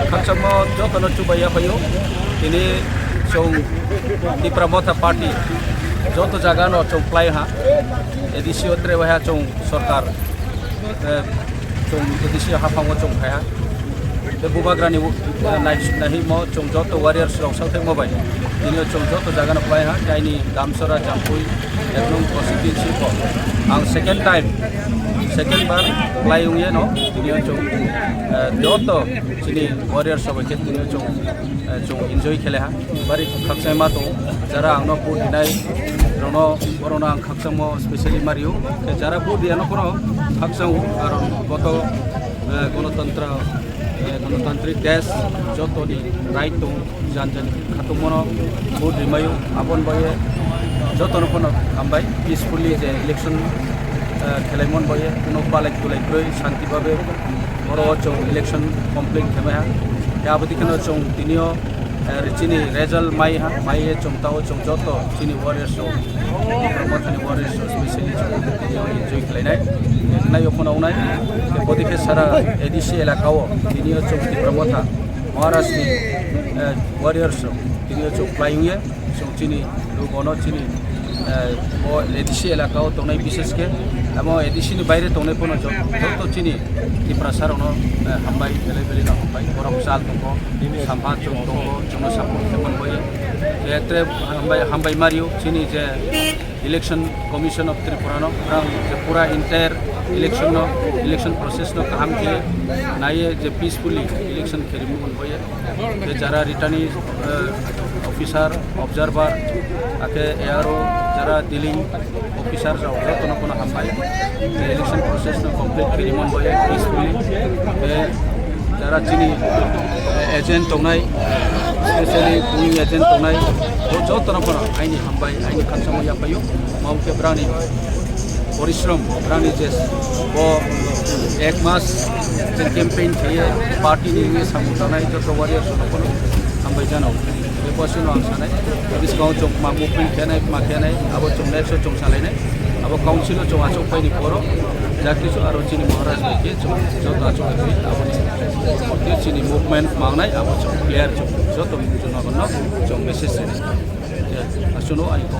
Kaksamo jotono chubaya payo ini chong di Pramotha party joto jagano chong play ha edisio trewa chong sarkar chong edisio hapango chong phaya de bubagrani nahi mo chong joto warriors rong sauthe mobile ini chong joto jagano play ha jaini damsara jampui eknong constituency ko ang second bar play yung ye no ini chong joto sini warriors sobai ke tini chong enjoy khele ha bari khaksai ma to jara angno pu dinai rono corona khaksamo specially mario ke jara pu diano kono khaksang aron goto গণতান্ত্রিক দেশ যত ni right to janjan khatumono pu dimayu abon boye joto no kono ambai peacefully je election খেলাইমন বয়ে কোনো পালেক তুলাই ক্রয় শান্তিভাবে বড় চং election complete খেমে হা ইয়াবদি কেন চং তিনিও চিনি রেজাল্ট মাইয়ে চংতাও চং যত চিনি ওয়ারিয়ার্স প্রমথনি ওয়ারিয়ার্স স্পেশালি তিনিও এনজয় খেলাইনাই নাই ওখনাউনাই বদিকে সারা এডিসি এলাকাও তিনিও চং প্রমথা মহারাষ্ট্রনি ওয়ারিয়ার্স তিনিও চং প্লাইংয়ে চং চিনি রুবনো চিনি ও এডিসি এলাকাও তংনাই বিশেষকে এবং এডিসিনি বাইরে তংনাই কোনো যত চিনি কি প্রসারণ হামবাই বেলে না হামবাই বরং চাল দङ সামফা চং দङ চং সাপোর্ট খেমন বয়ে এত্রে হামবাই মারিও চিনি যে ইলেকশন কমিশন অফ ত্রিপুরানো যে পুরা এন্টায়ার ইলেকশন প্রসেস নো কাম के नाये जे पीसफुली इलेक्शन खेरिमन बये जे जरा रिटर्निंग ऑफिसर ऑब्जर्वर आके एआरओ जरा डीलिंग ऑफिसर जतो कोनो हामबाय इलेक्शन प्रोसेस नो कंप्लीट खेरिमन बये पीसफुली जरा चिनी एजेंट तंगनाय स्पेशली पुलिंग एजेंट तंगनाय जतो कोनो आइनि हामबाय आइनि खानसामो यापायो मावके ब्रानि परिश्रम ब्रानि जेस वो एक मास जे कैंपेन थिए पार्टी नि सामुदानाय जतो वारियर सोनो हामबाय जानो बे पसिनो आं सानाय बिसकाउ चोक मा मुपिन खेनाय मा खेनाय अब चोक नेक्स्ट चोक सालायनाय अब काउन्सिल चोक आचोक पाइनि परो जाकिसो आरो चिनि महाराज के चोक जतो आचोक बे अब नि चिनि मुभमेंट मांगनाय अब चोक क्लियर चोक जतो जुनागन चोक मेसेज आसुनो